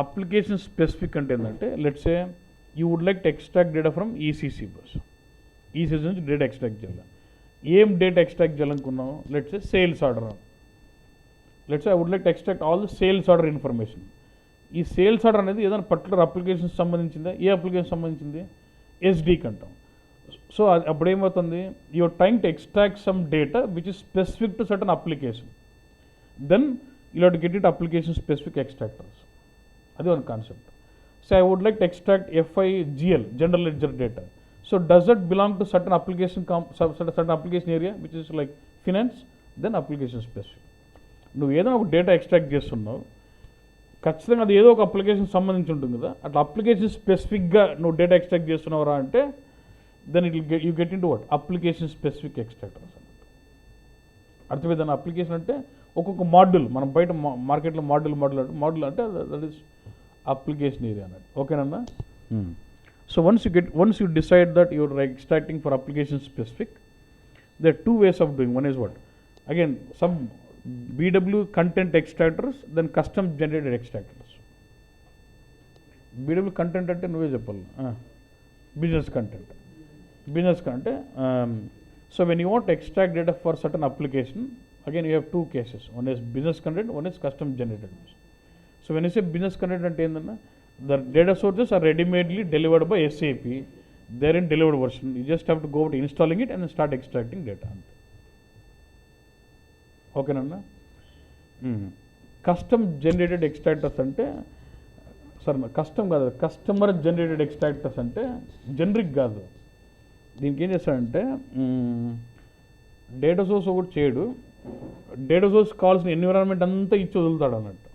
అప్లికేషన్ స్పెసిఫిక్ అంటే ఏంటంటే, let's say you would like to extract data from ECC బస్. ECC నుంచి డేటా ఎక్స్ట్రాక్ట్ చేయాలి. ఏం డేటా ఎక్స్ట్రాక్ట్ చేయాలనుకున్నాం? Let's say sales order. Let's I would like to extract all the sales order information. ఈ sales order అనేది ఏదైనా particular application సంబంధించిందా? ఏ అప్లికేషన్ సంబంధించింది? SDకి అంటాం. సో అప్పుడు ఏమవుతుంది, your trying to extract some data which is specific to certain application, then you have to get it application specific extractors. అది ఒక concept. So I would like to extract FIGL general ledger data. So does that belong to certain application area which is like finance, then application specific. నువ్వు ఏదో ఒక data extract చేస్తున్నావు, ఖచ్చితంగా అది ఏదో ఒక అప్లికేషన్ సంబంధించి ఉంటుంది కదా. అట్లా అప్లికేషన్ స్పెసిఫిక్గా నువ్వు డేటా ఎక్స్ట్రాక్ట్ చేస్తున్నావురా అంటే, then you get in to what application specific extractors అన్నట్టు. అర్థమైందన్న. అప్లికేషన్ అంటే ఒక్కొక్క మాడ్యూల్, మనం బయట మార్కెట్లో మాడ్యూల్ అంటే దట్ ఈస్ అప్లికేషన్ ఏరియా అన్నట్టు. ఓకేనన్నా. So once you decide that you're extracting for application specific, there are two ways of doing. One is what? Again, some BW content extractors, then custom generated extractors. BW content అంటే నువ్వే చెప్పాలి. Business content. So when you want to extract data for certain application, again you have two cases. One is business content, one is custom generated. So when you say business content అంటే ఏంటన్నా, the data sources are ready-madely delivered by SAP. They're in delivered version. You just have to go out installing it and then start extracting data. ఓకేనన్నా. Custom generated extractors అంటే, custom కాదు, customer generated extractors అంటే generic కాదు. దీనికి ఏం చేస్తాడంటే, data source ఒకటి చేయడు, డేటా సోర్స్ కావాల్సిన ఎన్విరాన్మెంట్ అంతా ఇచ్చి వదులుతాడు అన్నట్టు.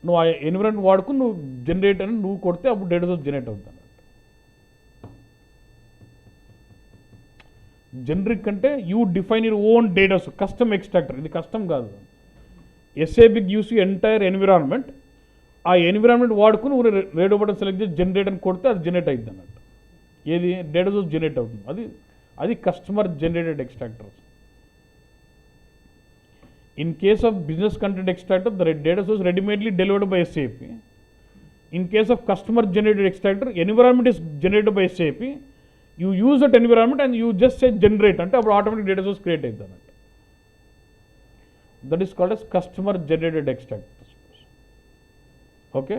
నువ్వు ఆ ఎన్విరాన్మెంట్ వాడుకుని నువ్వు జనరేట్ అని నువ్వు కొడితే అప్పుడు డేటా సోర్స్ జనరేట్ అవుతుంది. జనరిక్ అంటే you define your own data source, custom extractor. ఇది కస్టమ్ కాదు. SAP gives you entire environment, ఆ ఎన్విరాన్మెంట్ వాడుకుని రేడియో బటన్ సెలెక్ట్ చేసి జనరేట్ అని కొడితే అది జనరేట్ అవుతుంది అన్నట్టు. ఏది డేటా సోర్స్ జనరేట్ అవుతుంది, అది customer generated extractor. In case of business content extractor, the data source ready-madely delivered by SAP. In case of customer generated extractor, environment is generated by SAP. You use that environment and you just say generate ante appudu automatic data source create ayyindi annattu. That is called as customer generated extractor. Okay,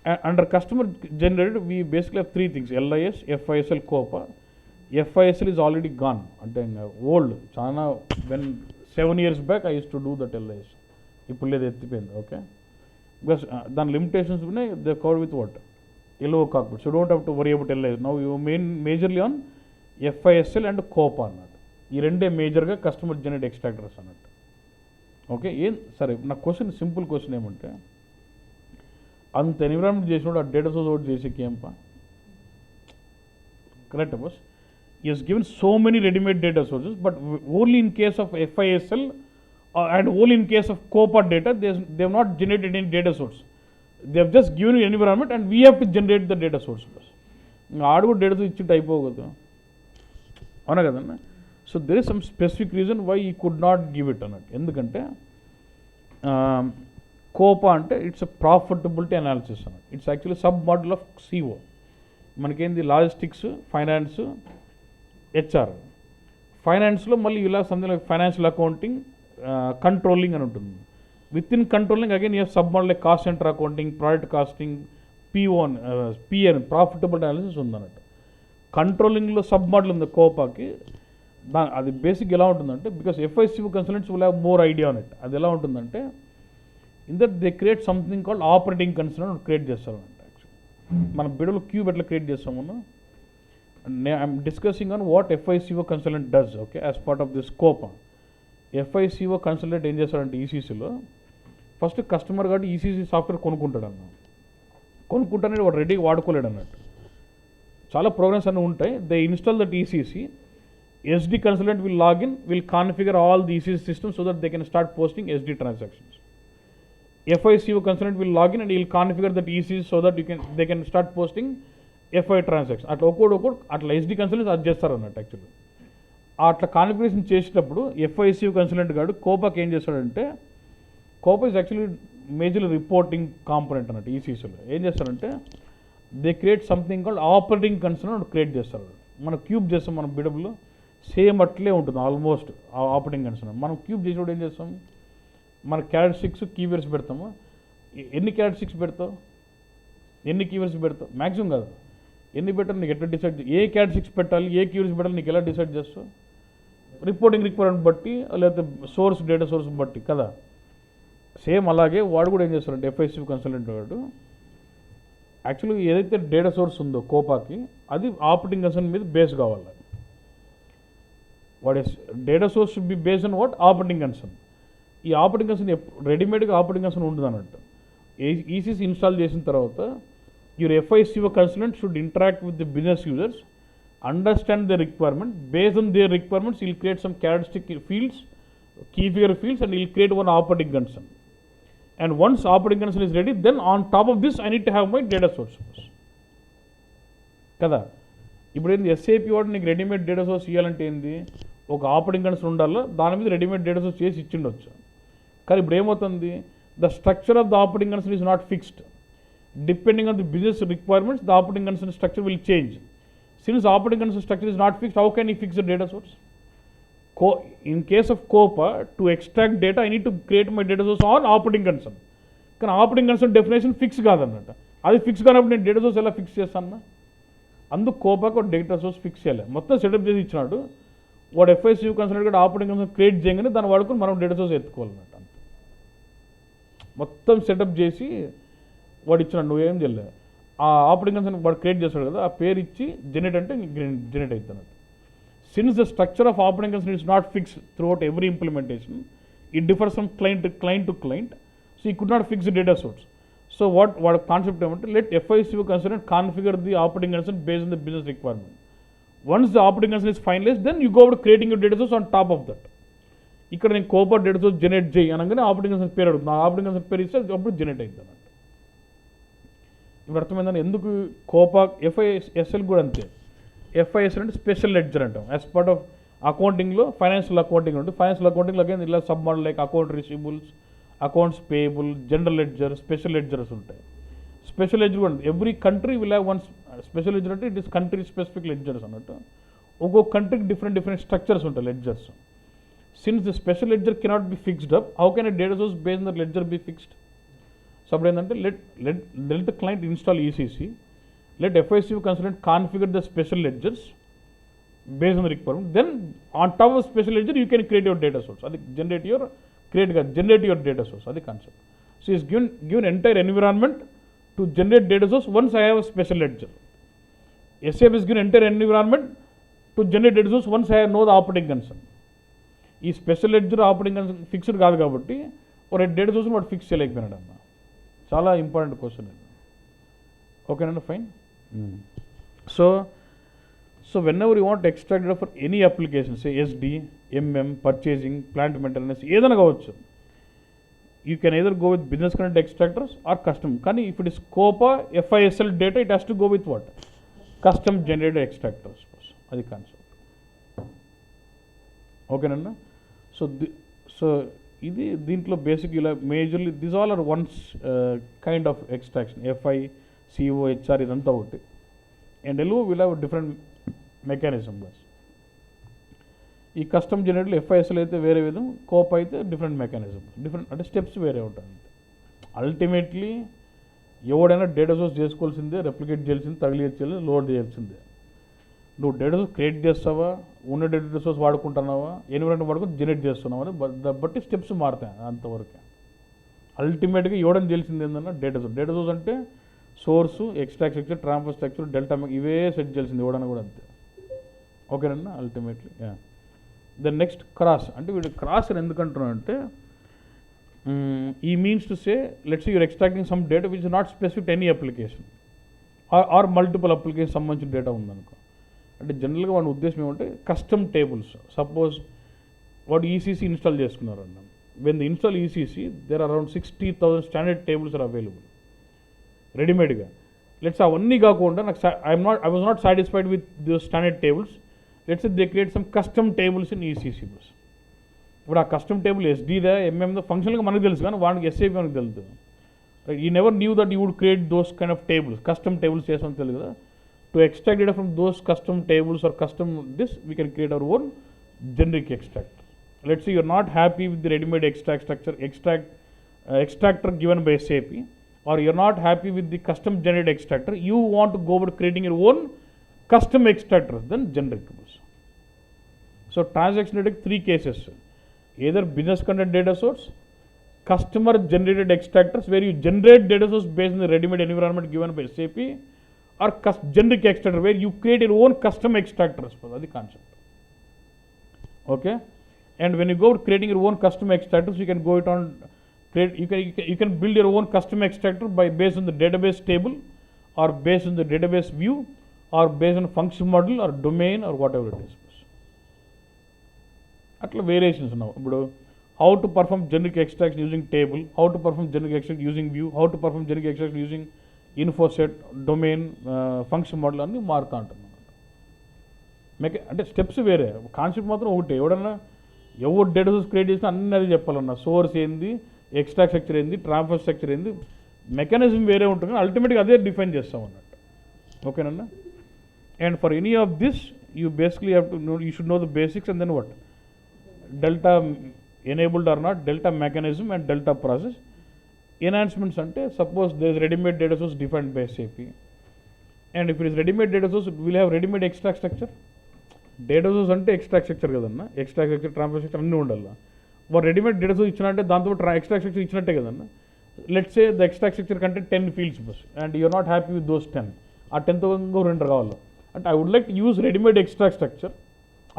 and under customer generated we basically have three things: LIS, FISL, COPA. FISL is already gone ante old chana. When 7 years back I used to do that LIS. ఇప్పుడు లేదు, ఎత్తిపోయింది. Okay, because దాని limitations ఉన్నాయి. They covered with what LO cockpit. So don't have to worry about LIS. Now you majorly on FISL and COPA అన్నట్టు. ఈ రెండే మేజర్గా customer generate extractors అన్నట్టు. ఓకే, సరే, నా క్వశ్చన్ సింపుల్ క్వశ్చన్ ఏమంటే, అంత ఎన్విరాన్మెంట్ చేసినప్పుడు ఆ డేటా సోర్స్ అవుట్ చేసేకి ఏంపా? Correct boss. He has given so many ready-made data sources, but only in case of FISL and only in case of COPA data, they have not generated any data source. They have just given you environment and we have to generate the data source. Aadu data source ichi type avugadu. Avuna kadanna. So there is some specific reason why he could not give it annattu. Endukante COPA ante it's a profitability analysis annattu. It's actually sub model of CO. మనకేంది logistics, finance, HR. ఫైనాన్స్లో మళ్ళీ ఇలా something like financial accounting, controlling అని ఉంటుంది. Within controlling again you sub model like cost centre accounting, product costing, PN profitable analysis ఉందన్నట్టు. కంట్రోలింగ్లో sub model ఉంది కోపాకి. అది బేసిక్ ఎలా ఉంటుందంటే, because FICO consultants will have more idea on it. అది ఎలా ఉంటుందంటే, in that they create something called operating consultant create చేస్తారన్నట్టు. మన బిడలో క్యూబ్ ఎట్లా క్రియేట్ చేస్తాము. I'm discussing on what FICO consultant does. Okay, as part of this Copa. FICO consultant ఏం చేస్తాడంటే, ఈసీసీలో ఫస్ట్ కస్టమర్ కాబట్టి ఈసీసీ సాఫ్ట్వేర్ కొనుక్కుంటాడు అన్న. కొనుక్కుంటానే వాడు రెడీగా వాడుకోలేడు అన్నట్టు. చాలా ప్రోగ్రామ్స్ అన్నీ ఉంటాయి. They install that ECC. SD consultant will login, will configure all the ECC system so that they can start posting SD transactions. FICO consultant will log in and he will configure that ECC so that they can start posting FI transactions. అట్లా ఒక్కోడు అట్లా SD consultants అది చేస్తారు అన్నట్టు. Actually అట్లా configuration చేసేటప్పుడు FICO consultant గాడు కోపాకి ఏం చేస్తాడంటే, Copa is actually majorly reporting component అన్నట్టు. ఈసీసీలో ఏం చేస్తారంటే, they create something called operating consultant create చేస్తారు. మనం క్యూబ్ చేస్తాం, మన బిడబ్లో సేమ్ అట్లే ఉంటుంది ఆల్మోస్ట్ ఆపరేటింగ్ కన్సల్టెంట్. మనం క్యూబ్ చేసేటప్పుడు ఏం చేస్తాం, మన క్యారెక్టరిస్టిక్స్ కీవర్డ్స్ పెడతాము. ఎన్ని క్యారెక్టరిస్టిక్స్ పెడతావు, ఎన్ని కీవర్డ్స్ పెడతావు, మ్యాక్సిమం కాదు, ఎన్ని పెట్టాలి నీకు ఎట్లా డిసైడ్, ఏ క్యారెక్టరిస్టిక్స్ పెట్టాలి, ఏ కీవర్డ్స్ పెట్టాలి నీకు ఎలా డిసైడ్ చేస్తావు? రిపోర్టింగ్ రిక్వైర్మెంట్ బట్టి, లేకపోతే సోర్స్ డేటా సోర్స్ బట్టి కదా. సేమ్ అలాగే వాడు కూడా ఏం చేస్తారంటే, FICO కన్సల్టెంట్ వాడు యాక్చువల్లీ ఏదైతే డేటా సోర్స్ ఉందో కోపాకి, అది ఆపరేటింగ్ కన్సల్టెంట్ మీద బేస్ కావాలి. What is data source should be based on what operating consultant. ఈ ఆపరేటింగ్ కన్సల్టెంట్ రెడీమేడ్గా ఆపరేటింగ్ కన్సల్టెంట్ ఉంటుంది అన్నట్టు. ఈసీసీ ఇన్స్టాల్ చేసిన తర్వాత your FICO consultant should interact with the business users, understand the requirement, based on their requirements will create some characteristic fields, key figure fields, and will create one operating concern. And once operating concern is ready, then on top of this I need to have my data source కదా. ఇప్పుడు ఏంది SAP వాడు నీకు readymade data source ఇవ్వాలంటే ఏంది, ఒక operating concern ఉండాలి, దాని మీద రెడీమేడ్ డేటా సోర్స్ చేసి ఇచ్చిండొచ్చు. కానీ ఇప్పుడు ఏమవుతుంది, the structure of the operating concern is not fixed. Depending on the business requirements, the operating concern structure will change. Since operating concern structure is not fixed, how can you fix the data source? In case of COPA, to extract data, I need to create my data source on operating concern. కానీ operating concern definition fix కాదన్నట్ట. అది fix కానప్పుడు నేను data source ఎలా fix చేస్తాను? అందుకు కోపాకు ఒక data source fix చేయాలి. మొత్తం సెటప్ చేసి ఇచ్చినాడు వాడు. FICO కన్సర్న్ కూడా ఆపరేటింగ్ కన్సర్న్ క్రియేట్ చేయగానే దాన్ని వాడుకొని మనం డేటా సోర్స్ ఎత్తుకోవాలన్నట్టు. మొత్తం సెటప్ చేసి వాడు ఇచ్చినాడు, నువ్వేం చేయలేదు. ఆ ఆపరేటింగ్ కన్సర్న్ వాడు క్రియేట్ చేస్తాడు కదా, ఆ పేరు ఇచ్చి జనరేట్ అంటే జనరేట్ అవుతున్నట్టు. Since the structure of operating concern is not fixed throughout every implementation, it differs from client to client, so you could not fix the data source. So what concept is, let FICO concern configure the operating concern based on the business requirement. Once the operating concern is finalized, then you go about creating your data source on top of that. ఇక్కడ నేను Copa data source generate చేయి అనగానే operating concern పేరు అడుగుతుంది. Operating concern పేరు ఇస్తే అప్పుడు generate అవుతుంది అన్నట్టు. ఇప్పుడు అర్థమైందని ఎందుకు కోపా ఎఫ్ఐఎస్ఎల్ కూడా అంతే. ఎఫ్ఐఎస్ఎల్ అంటే స్పెషల్ లెడ్జర్ అంటాం. యాజ్ పార్ట్ ఆఫ్ అకౌంటింగ్లో ఫైనాన్షియల్ అకౌంటింగ్ ఉంటుంది. ఫైనాన్షియల్ అకౌంటింగ్లో అగైన్ ఇలా sub model like account receivables, accounts payable, general ledger, special ledgers ఉంటాయి. స్పెషల్ లెడ్జర్ కూడా every country will have one special ledger అంటే it is country specific ledgers అన్నట్టు. ఒక్కొక్క కంట్రీకి డిఫరెంట్ స్ట్రక్చర్స్ ఉంటాయి ledgers. Since the special ledger cannot be fixed up, how can a data source based the ledger be fixed? So అప్పుడు ఏంటంటే let the client install ECC, let FICU consultant configure the special ledgers based on the requirement. Then on top of special ledger, you can create your data source. That generate your data source. That's the concept. So it's given entire environment to generate data source once I have a special ledger. SAP is given entire environment to generate data source once I know the operating concern. ఈ special ledger operating concern fixed కాదు కాబట్టి ఒక data source వాడు fix చేయలేకపోయినాడు అన్న. చాలా important question ఇది. ఓకేనా? Fine. So whenever you want to extract data for any application, say SD, MM, purchasing, plant maintenance, ఏదైనా కావచ్చు, you can either go with business content extractors or custom. కానీ if it is COPA, FISL data, it has to go with what? Custom generated extractors. అది concept. ఓకేనన్నా? So ఇది దీంట్లో basic ఇలా majorly this all are ones kind of extraction. FI, CO, HR ఇదంతా ఒకటి. And LO will have different mechanism. బస్ ఈ custom జనరేటర్లు FISL అయితే వేరే విధం, కోప్ అయితే డిఫరెంట్ మెకానిజం, డిఫరెంట్ అంటే స్టెప్స్ వేరే ఉంటాయి. అల్టిమేట్లీ ఎవడైనా డేటా సోర్స్ చేసుకోవాల్సిందే, రెప్లికేట్ చేయాల్సిందే, తగిలించాలి, లోడ్ చేయాల్సిందే. నువ్వు డేటా సోర్స్ క్రియేట్ చేస్తావా, ఉన్న డేటా సోర్స్ వాడుకుంటున్నావా, ఎన్విరాన్మెంట్ వాడుకుని జనరేట్ చేస్తున్నావా అని బట్టి స్టెప్స్ మారుతాయి. అంతవరకే అల్టిమేట్గా ఇవ్వడం తెలిసింది ఏంటన్నా డేటా సోర్స్ అంటే source, extract structure, transfer structure, delta ఇవే సెట్ చేయాల్సింది ఇవ్వడానికి కూడా అంతే. ఓకేనన్నా? Ultimately then next cross. అంటే వీడు క్రాస్ అని ఎందుకంటున్నానంటే ఈ means to say let's your extracting some data which is not specific any application or multiple application సంబంధించిన డేటా ఉందనుకో. అంటే జనరల్గా వాడి ఉద్దేశం ఏమంటే కస్టమ్ టేబుల్స్. సపోజ్ వాడు ఈసీసీ ఇన్స్టాల్ చేసుకున్నారు అన్న. When the install ECC there are around 60,000 standard tables are available రెడీమేడ్గా. లెట్స్ అవన్నీ కాకుండా నాకు I was not satisfied with those standard tables. Let's they create some custom tables in ECC bus. ఇప్పుడు ఆ custom table ఎస్డీదా, ఎంఎందా ఫంక్షన్గా మనకు తెలుసు, కానీ వాడికి ఎస్ఏపీ మనకు తెలుసు. రైట్? ఈ never knew that you would create those kind of tables. Custom tables చేసామని తెలియదు కదా. To extract data from those custom tables or custom this we can create our own generic extract. Let's say you're not happy with the ready-made extract structure, extractor given by SAP, or you're not happy with the custom generated extractor, you want to go about creating your own custom extractor, then generic. So transaction data, 3 cases: either business content data source, customer generated extractors where you generate data source based on the ready-made environment given by SAP, or generic extractor where you create your own custom extractors. That's the concept. Okay? And when you go creating your own custom extractors, you can go it on create. You can build your own custom extractor based on the database table, or based on the database view, or based on function model or domain or whatever it is. Atla variations now. How to perform generic extraction using table, how to perform generic extraction using view, how to perform generic extraction using info set, domain, function model అని మారుతూ ఉంటుంది. అంటే steps వేరే, concept మాత్రం ఒకటే. ఎవరు data source create చేసినా అన్నీ అది చెప్పాలన్నా. సోర్స్ ఏంది, ఎక్స్ట్రాక్ట్ స్ట్రక్చర్ ఏంది, ట్రాన్స్ఫర్ స్ట్రక్చర్ ఏంది, మెకానిజం వేరే ఉంటుంది, కానీ అల్టిమేట్గా అదే డిఫైన్ చేస్తాం అన్నట్టు. ఓకేనన్నా? And for any of this you basically have to know, you should know the basics and then what delta enabled or not, delta mechanism and delta process. Enhancements అంటే suppose there is readymade data source defined by SAP, and if it is readymade data source will have readymade extract structure. Data source అంటే extract structure కదన్నా, extract structure, transfer structure అన్నీ ఉండాలి. వారు readymade data source ఇచ్చినట్టే దాంతో extract structure ఇచ్చినట్టే కదన్నా. Let's say the extract structure కంటే 10 ఫీల్డ్స్ బస్, and you're not happy with those 10. ఆ 10తో ఇంకో 2 కావాలి అంటే I would like to use readymade extract structure,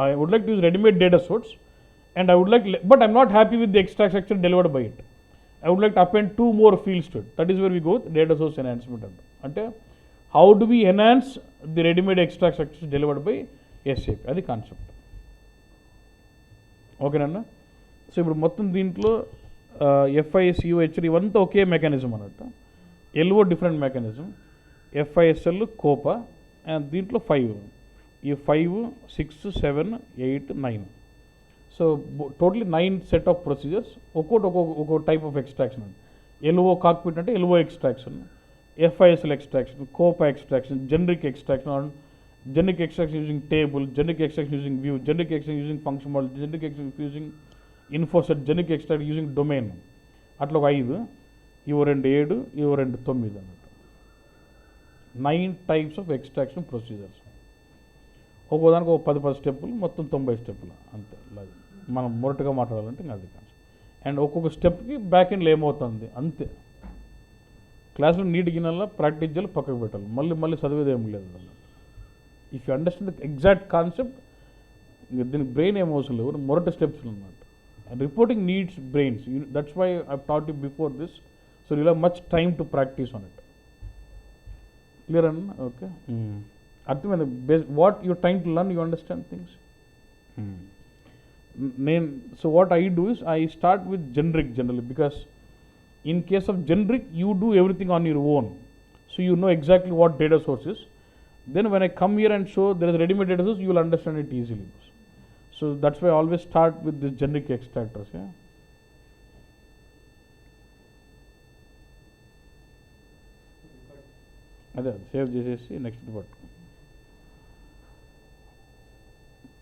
I would like to use readymade data source, and I would like, but I'm not happy with the extract structure delivered by it. I would like to append 2 more fields to it. That is where we go with data source enhancement. Ante how do we enhance the ready-made extract structures delivered by SAP? Adi concept. Okay nanna? So ఇప్పుడు మొత్తం దీంట్లో FI, CO, HR ఇవంతా ఒకే mechanism అన్నట్టు. LO different mechanism. FISL Copa and దీంట్లో 5 ఈ 5 6 7 8 9 so totally 9 set of procedures ఒక్కో type of extraction అండి LO cockpit అంటే LO extraction FISL extraction, COPA extraction, generic extraction using table, generic extraction using view, generic extraction using function model, generic extraction using infoset, generic extraction using domain. అట్లా ఒక 5 ఇవి 2 7 ఇవి 2 9 అన్నట్టు 9 types of extraction procedures ఒక్కో దానికి ఒక 10 స్టెప్పులు మొత్తం 90 స్టెప్పులు అంతే మనం మొరటుగా మాట్లాడాలంటే ఇంకా అది కాదు అండ్ ఒక్కొక్క స్టెప్కి బ్యాక్ ఎండ్లో ఏమవుతుంది అంతే క్లాస్లో నీట్ గిన్నెలా ప్రాక్టీస్ చేయాలి పక్కకు పెట్టాలి మళ్ళీ చదివేది ఏం లేదు if you understand the exact concept దీనికి బ్రెయిన్ ఏం అవసరం లేవు మొరటి స్టెప్స్ అన్నమాట and reporting needs brains that's why I taught you before this so you have much time to practice on it clear అన్న ఓకే అర్థమైంది what your time to learn you understand things so what I do is I start with generally because in case of generic, you do everything on your own. So you know exactly what data source is. Then when I come here and show there is a ready-made data source, you will understand it easily. So that's why I always start with this generic extractors. Yeah. అదే save చేసేసి next పట్టుకో